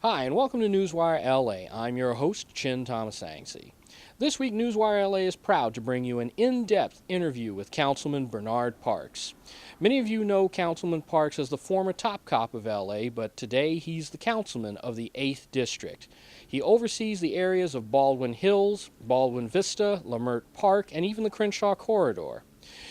Hi, and welcome to Newswire LA. I'm your host, Chin Thomasangsi. This week, Newswire LA is proud to bring you an in-depth interview with Councilman Bernard Parks. Many of you know Councilman Parks as the former top cop of LA, but today he's the councilman of the 8th District. He oversees the areas of Baldwin Hills, Baldwin Vista, Leimert Park, and even the Crenshaw Corridor.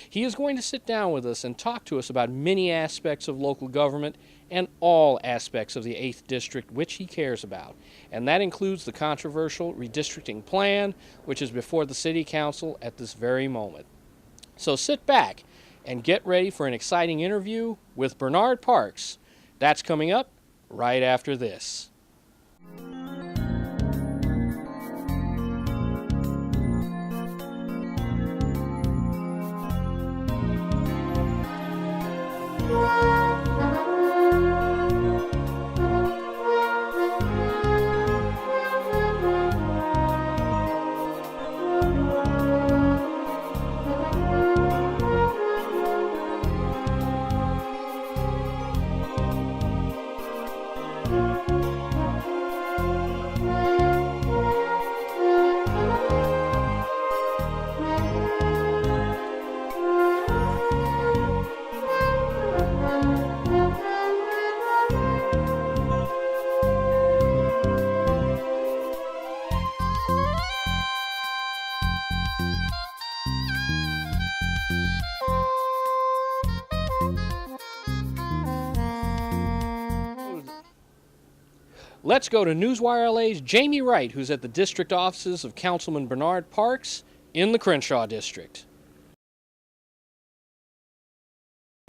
He is going to sit down with us and talk to us about many aspects of local government and all aspects of the 8th District which he cares about. And that includes the controversial redistricting plan, which is before the City Council at this very moment. So sit back and get ready for an exciting interview with Bernard Parks. That's coming up right after this. Let's go to Newswire LA's Jamie Wright, who's at the district offices of Councilman Bernard Parks in the Crenshaw District.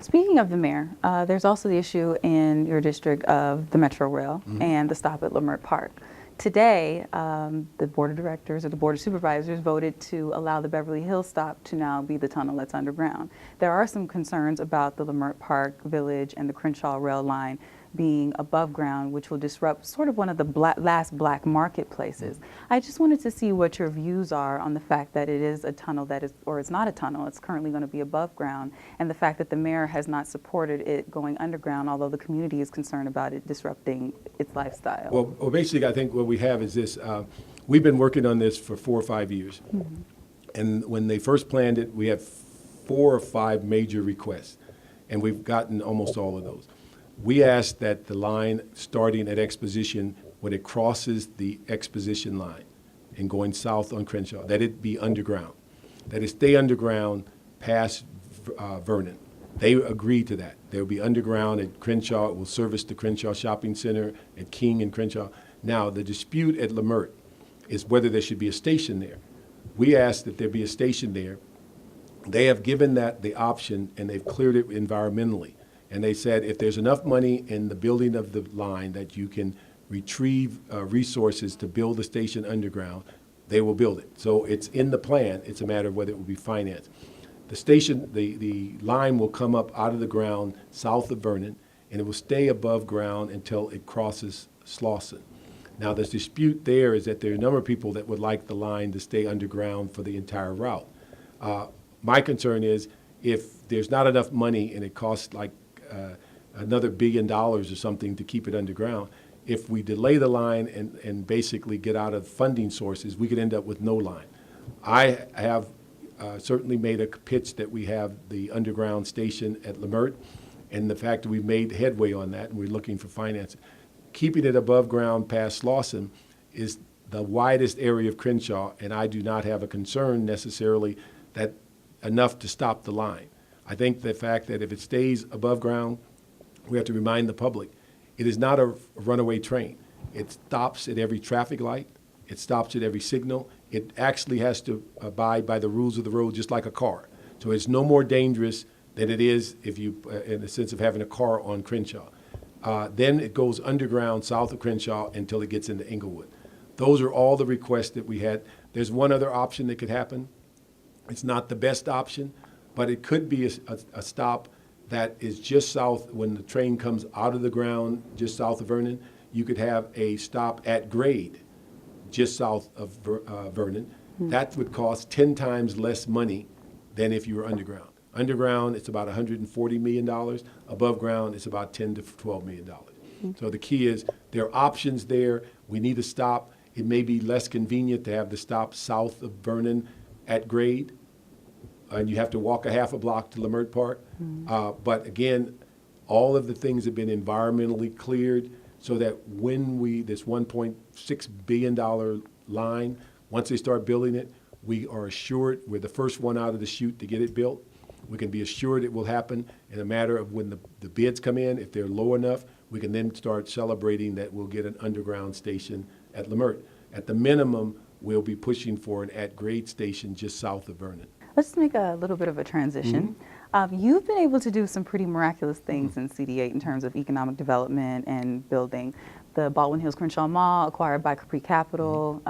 Speaking of the mayor, there's also the issue in your district of the Metro Rail and the stop at Leimert Park. Today, the board of directors or the board of supervisors voted to allow the Beverly Hills stop to now be the tunnel that's underground. There are some concerns about the Leimert Park Village and the Crenshaw Rail line being above ground, which will disrupt sort of one of the last black marketplaces. I just wanted to see what your views are on the fact that it is a tunnel that is, or it's not a tunnel, it's currently going to be above ground, and the fact that the mayor has not supported it going underground, although the community is concerned about it disrupting its lifestyle. Well, basically, I think what we have is this. We've been working on this for 4 or 5 years. And when they first planned it, we had 4 or 5 major requests, and we've gotten almost all of those. We asked that the line starting at Exposition, when it crosses the Exposition line and going south on Crenshaw, that it be underground, that it stay underground past Vernon. They agreed to that. They will be underground at Crenshaw. It will service the Crenshaw Shopping Center at King and Crenshaw. Now, the dispute at Leimert is whether there should be a station there. We asked that there be a station there. They have given that the option, and they've cleared it environmentally. And they said if there's enough money in the building of the line that you can retrieve resources to build a station underground, they will build it. So it's in the plan. It's a matter of whether it will be financed. The station, the line will come up out of the ground south of Vernon, and it will stay above ground until it crosses Slauson. Now, the dispute there is that there are a number of people that would like the line to stay underground for the entire route. My concern is if there's not enough money and it costs like another $1 billion or something to keep it underground, if we delay the line and basically get out of funding sources, we could end up with no line. I have certainly made a pitch that we have the underground station at Leimert, and the fact that we've made headway on that and we're looking for financing. Keeping it above ground past Slauson is the widest area of Crenshaw, and I do not have a concern necessarily that enough to stop the line. I think the fact that if it stays above ground, we have to remind the public, it is not a runaway train. It stops at every traffic light. It stops at every signal. It actually has to abide by the rules of the road just like a car. So it's no more dangerous than it is if you, in the sense of having a car on Crenshaw. Then it goes underground south of Crenshaw until it gets into Inglewood. Those are all the requests that we had. There's one other option that could happen. It's not the best option, but it could be a stop that is just south when the train comes out of the ground, just south of Vernon. You could have a stop at grade, just south of Vernon. That would cost 10 times less money than if you were underground. Underground, it's about $140 million. Above ground, it's about $10 to $12 million. So the key is there are options there. We need a stop. It may be less convenient to have the stop south of Vernon at grade, and you have to walk a half a block to Lamert Park. But again, all of the things have been environmentally cleared so that when this $1.6 billion line, once they start building it, we are assured we're the first one out of the chute to get it built. We can be assured it will happen in a matter of when the bids come in. If they're low enough, we can then start celebrating that we'll get an underground station at Lamert. At the minimum, we'll be pushing for an at-grade station just south of Vernon. Let's make a little bit of a transition. You've been able to do some pretty miraculous things in CD8 in terms of economic development and building. The Baldwin Hills Crenshaw Mall, acquired by Capri Capital,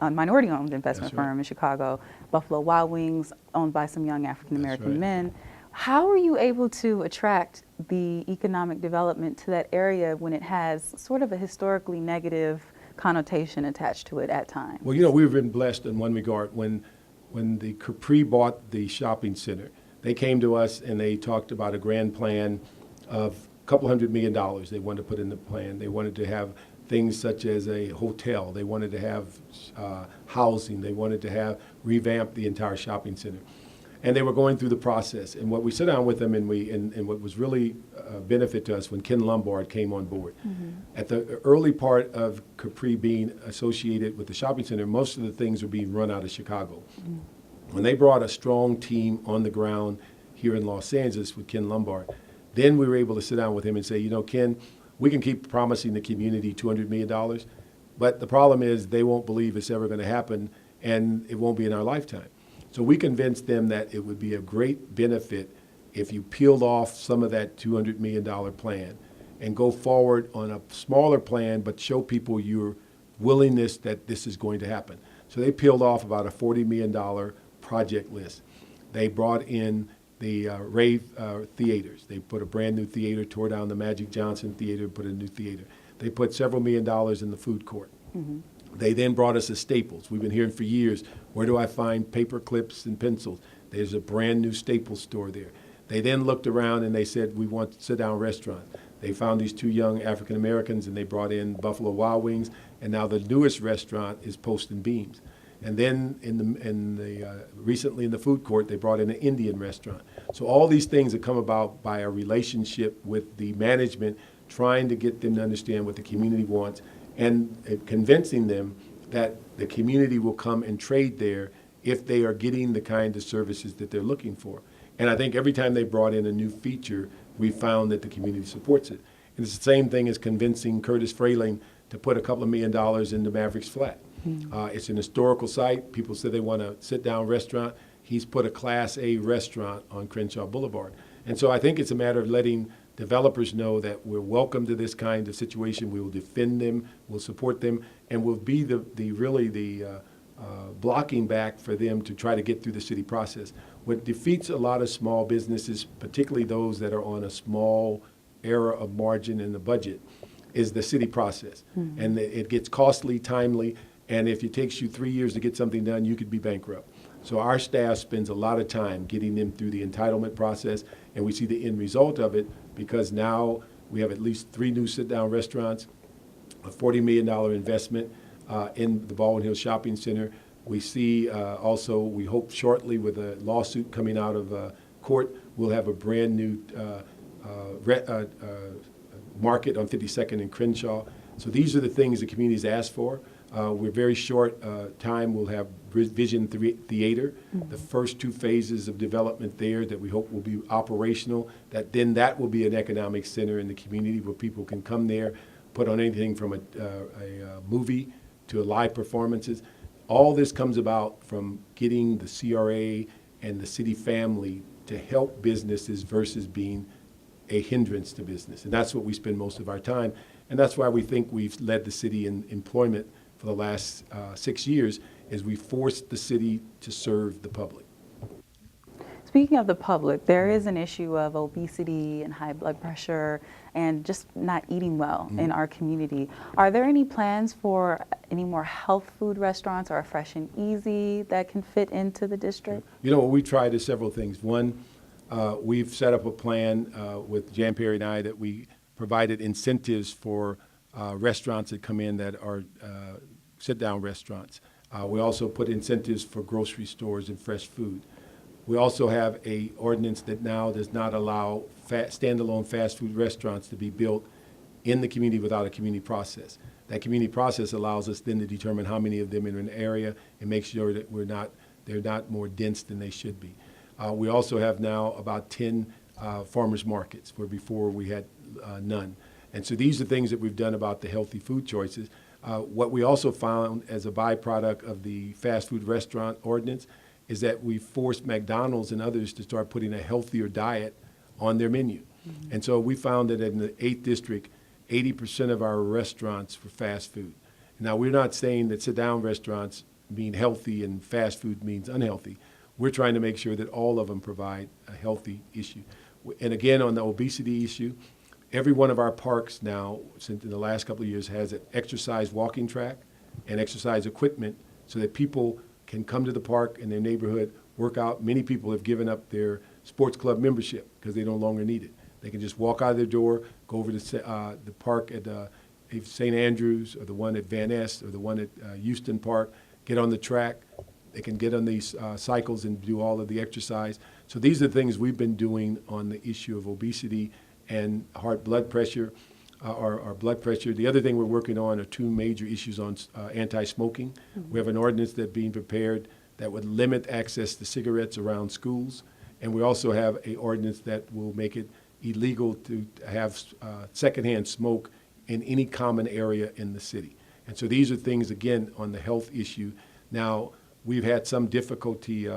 minority-owned investment firm in Chicago. Buffalo Wild Wings, owned by some young African-American men. How are you able to attract the economic development to that area when it has sort of a historically negative connotation attached to it at times? Well, we've been blessed in one regard. When the Capri bought the shopping center, they came to us and they talked about a grand plan of a couple $100 million they wanted to put in the plan. They wanted to have things such as a hotel. They wanted to have housing. They wanted to revamp the entire shopping center. And they were going through the process. And what we sat down with them and what was really a benefit to us when Ken Lombard came on board. At the early part of Capri being associated with the shopping center, most of the things were being run out of Chicago. When they brought a strong team on the ground here in Los Angeles with Ken Lombard, then we were able to sit down with him and say, Ken, we can keep promising the community $200 million, but the problem is they won't believe it's ever going to happen, and it won't be in our lifetime. So we convinced them that it would be a great benefit if you peeled off some of that $200 million plan and go forward on a smaller plan, but show people your willingness that this is going to happen. So they peeled off about a $40 million project list. They brought in the rave theaters. They put a brand new theater, tore down the Magic Johnson Theater, put a new theater. They put several $1 million in the food court. They then brought us a Staples. We've been hearing for years, where do I find paper clips and pencils? There's a brand new Staples store there. They then looked around and they said, we want a sit-down restaurant. They found these two young African Americans and they brought in Buffalo Wild Wings, and now the newest restaurant is Post and Beams. And then recently in the food court, they brought in an Indian restaurant. So all these things have come about by a relationship with the management, trying to get them to understand what the community wants and convincing them that the community will come and trade there if they are getting the kind of services that they're looking for. And I think every time they brought in a new feature, we found that the community supports it. And it's the same thing as convincing Curtis Frayling to put a couple of $1 million into Maverick's Flat. It's an historical site. People say they want a sit-down restaurant. He's put a Class A restaurant on Crenshaw Boulevard. And so I think it's a matter of letting developers know that we're welcome to this kind of situation. We will defend them, we'll support them, and we'll be the blocking back for them to try to get through the city process. What defeats a lot of small businesses, particularly those that are on a small era of margin in the budget, is the city process. And it gets costly, timely, and if it takes you 3 years to get something done, you could be bankrupt. So our staff spends a lot of time getting them through the entitlement process, and we see the end result of it because now we have at least 3 new sit-down restaurants, a $40 million investment in the Baldwin Hills Shopping Center. We see also, we hope shortly with a lawsuit coming out of court, we'll have a brand new market on 52nd and Crenshaw. So these are the things the community's asked for. We're very short time. We'll have Vision Theater, the first 2 phases of development there that we hope will be operational. That will be an economic center in the community where people can come there, put on anything from a movie to live performances. All this comes about from getting the CRA and the city family to help businesses versus being a hindrance to business. And that's what we spend most of our time. And that's why we think we've led the city in employment for the last 6 years, is we forced the city to serve the public. Speaking of the public, there is an issue of obesity and high blood pressure and just not eating well in our community. Are there any plans for any more health food restaurants or a Fresh and Easy that can fit into the district? What we tried is several things. One, we've set up a plan with Jan Perry and I that we provided incentives for restaurants that come in that are sit-down restaurants. We also put incentives for grocery stores and fresh food. We also have a ordinance that now does not allow standalone fast food restaurants to be built in the community without a community process. That community process allows us then to determine how many of them are in an area and make sure that they're not more dense than they should be. We also have now about 10 farmers markets, where before we had none. And so these are things that we've done about the healthy food choices. What we also found as a byproduct of the fast food restaurant ordinance is that we forced McDonald's and others to start putting a healthier diet on their menu. Mm-hmm. And so we found that in the 8th District, 80% of our restaurants were fast food. Now, we're not saying that sit-down restaurants mean healthy and fast food means unhealthy. We're trying to make sure that all of them provide a healthy issue. And again, on the obesity issue, every one of our parks now, since in the last couple of years, has an exercise walking track and exercise equipment so that people can come to the park in their neighborhood, work out. Many people have given up their sports club membership because they no longer need it. They can just walk out of their door, go over to the park at St. Andrews, or the one at Van Ness, or the one at Houston Park, get on the track. They can get on these cycles and do all of the exercise. So these are the things we've been doing on the issue of obesity and blood pressure. Our blood pressure. The other thing we're working on are 2 major issues on anti-smoking. Mm-hmm. We have an ordinance that's being prepared that would limit access to cigarettes around schools. And we also have an ordinance that will make it illegal to have secondhand smoke in any common area in the city. And so these are things, again, on the health issue. Now, we've had some difficulty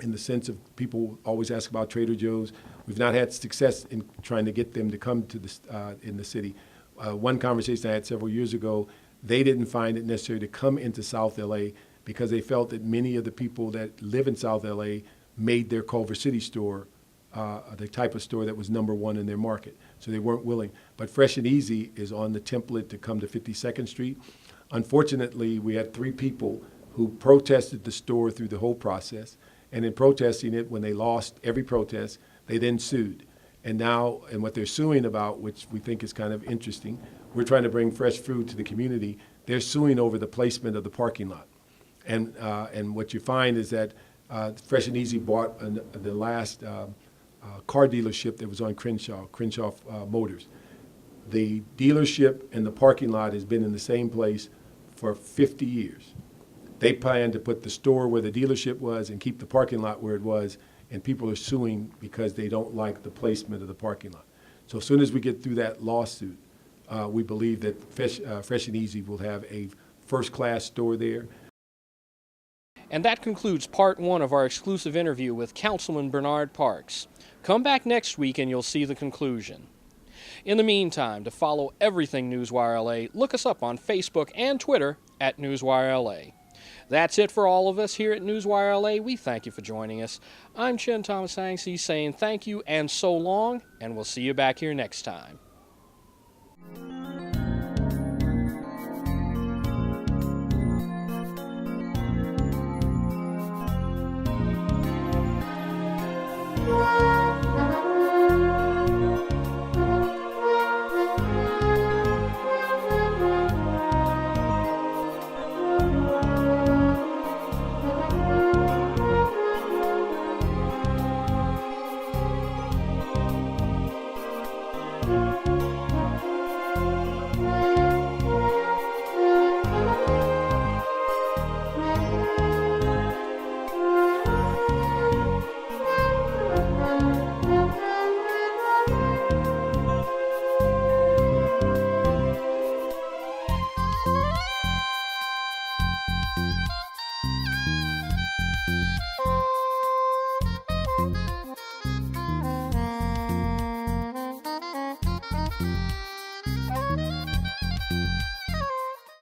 in the sense of people always ask about Trader Joe's. We've not had success in trying to get them to come to in the city. One conversation I had several years ago, they didn't find it necessary to come into South LA because they felt that many of the people that live in South LA made their Culver City store the type of store that was #1 in their market. So they weren't willing. But Fresh and Easy is on the template to come to 52nd Street. Unfortunately, we had 3 people who protested the store through the whole process. And in protesting it, when they lost every protest, they then sued. And now, and what they're suing about, which we think is kind of interesting, we're trying to bring fresh food to the community. They're suing over the placement of the parking lot. And what you find is that Fresh and Easy bought the last car dealership that was on Crenshaw Motors. The dealership and the parking lot has been in the same place for 50 years. They plan to put the store where the dealership was and keep the parking lot where it was, and people are suing because they don't like the placement of the parking lot. So as soon as we get through that lawsuit, we believe that Fresh and Easy will have a first-class store there. And that concludes part 1 of our exclusive interview with Councilman Bernard Parks. Come back next week and you'll see the conclusion. In the meantime, to follow everything Newswire LA, look us up on Facebook and Twitter at Newswire LA. That's it for all of us here at Newswire LA. We thank you for joining us. I'm Chin Thomas Angsey saying thank you and so long, and we'll see you back here next time.